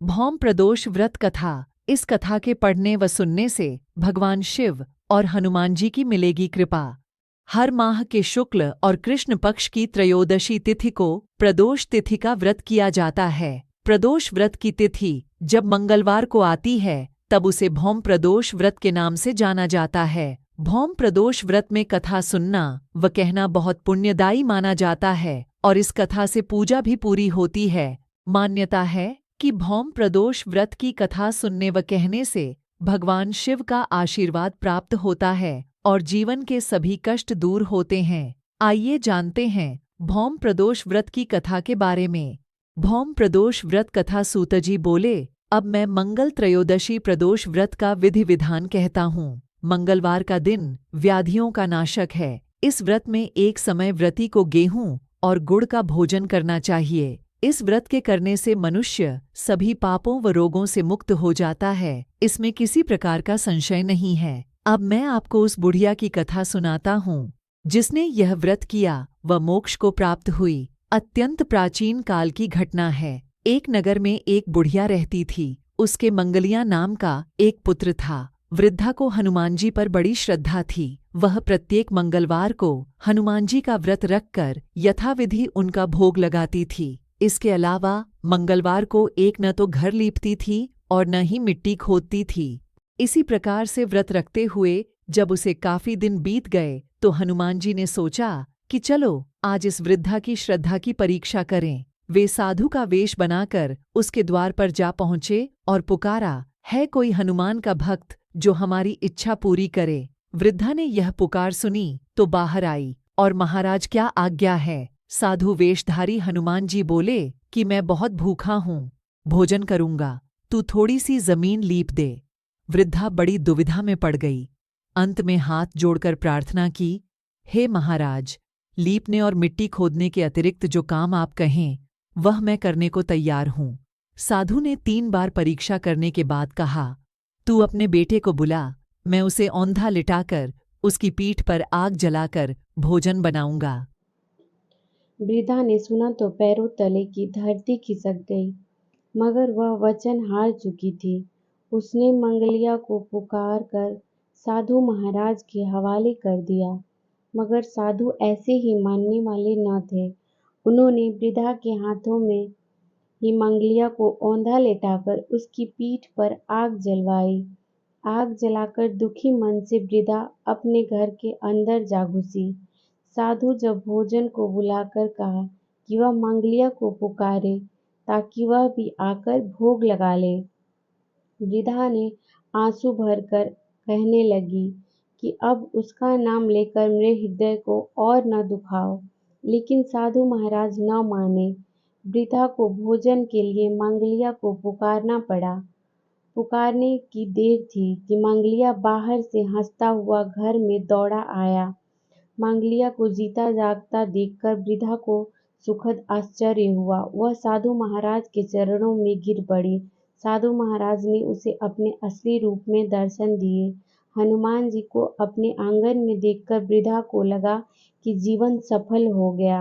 भौम प्रदोष व्रत कथा। इस कथा के पढ़ने व सुनने से भगवान शिव और हनुमान जी की मिलेगी कृपा। हर माह के शुक्ल और कृष्ण पक्ष की त्रयोदशी तिथि को प्रदोष तिथि का व्रत किया जाता है। प्रदोष व्रत की तिथि जब मंगलवार को आती है तब उसे भौम प्रदोष व्रत के नाम से जाना जाता है। भौम प्रदोष व्रत में कथा सुनना व कहना बहुत पुण्यदायी माना जाता है और इस कथा से पूजा भी पूरी होती है। मान्यता है कि भौम प्रदोष व्रत की कथा सुनने व कहने से भगवान शिव का आशीर्वाद प्राप्त होता है और जीवन के सभी कष्ट दूर होते हैं। आइए जानते हैं भौम प्रदोष व्रत की कथा के बारे में। भौम प्रदोष व्रत कथा। सूतजी बोले, अब मैं मंगल त्रयोदशी प्रदोष व्रत का विधि विधान कहता हूँ। मंगलवार का दिन व्याधियों का नाशक है। इस व्रत में एक समय व्रती को गेहूं और गुड़ का भोजन करना चाहिए। इस व्रत के करने से मनुष्य सभी पापों व रोगों से मुक्त हो जाता है। इसमें किसी प्रकार का संशय नहीं है। अब मैं आपको उस बुढ़िया की कथा सुनाता हूँ जिसने यह व्रत किया व मोक्ष को प्राप्त हुई। अत्यंत प्राचीन काल की घटना है। एक नगर में एक बुढ़िया रहती थी। उसके मंगलिया नाम का एक पुत्र था। वृद्धा को हनुमान जी पर बड़ी श्रद्धा थी। वह प्रत्येक मंगलवार को हनुमान जी का व्रत रखकर यथाविधि उनका भोग लगाती थी। इसके अलावा मंगलवार को एक न तो घर लीपती थी और न ही मिट्टी खोदती थी। इसी प्रकार से व्रत रखते हुए जब उसे काफी दिन बीत गए तो हनुमान जी ने सोचा कि चलो आज इस वृद्धा की श्रद्धा की परीक्षा करें। वे साधु का वेश बनाकर उसके द्वार पर जा पहुँचे और पुकारा, है कोई हनुमान का भक्त जो हमारी इच्छा पूरी करे। वृद्धा ने यह पुकार सुनी तो बाहर आई और महाराज क्या आज्ञा है। साधु वेशधारी हनुमान जी बोले कि मैं बहुत भूखा हूँ, भोजन करूँगा, तू थोड़ी सी जमीन लीप दे। वृद्धा बड़ी दुविधा में पड़ गई। अंत में हाथ जोड़कर प्रार्थना की, हे महाराज, लीपने और मिट्टी खोदने के अतिरिक्त जो काम आप कहें वह मैं करने को तैयार हूँ। साधु ने 3 बार परीक्षा करने के बाद कहा, तू अपने बेटे को बुला, मैं उसे औंधा लिटाकर उसकी पीठ पर आग जलाकर भोजन बनाऊंगा। वृद्धा ने सुना तो पैरों तले की धरती खिसक गई, मगर वह वचन हार चुकी थी। उसने मंगलिया को पुकार कर साधु महाराज के हवाले कर दिया, मगर साधु ऐसे ही मानने वाले न थे। उन्होंने वृद्धा के हाथों में ही मंगलिया को औंधा लेटाकर उसकी पीठ पर आग जलवाई। आग जलाकर दुखी मन से वृद्धा अपने घर के अंदर जा घुसी। साधु जब भोजन को बुलाकर कहा कि वह मंगलिया को पुकारे ताकि वह भी आकर भोग लगा ले, वृद्धा ने आंसू भरकर कहने लगी कि अब उसका नाम लेकर मेरे हृदय को और न दुखाओ। लेकिन साधु महाराज न माने। वृद्धा को भोजन के लिए मंगलिया को पुकारना पड़ा। पुकारने की देर थी कि मंगलिया बाहर से हंसता हुआ घर में दौड़ा आया। मंगलिया को जीता जागता देखकर वृद्धा को सुखद आश्चर्य हुआ। वह साधु महाराज के चरणों में गिर पड़ी। साधु महाराज ने उसे अपने असली रूप में दर्शन दिए। हनुमान जी को अपने आंगन में देखकर वृद्धा को लगा कि जीवन सफल हो गया।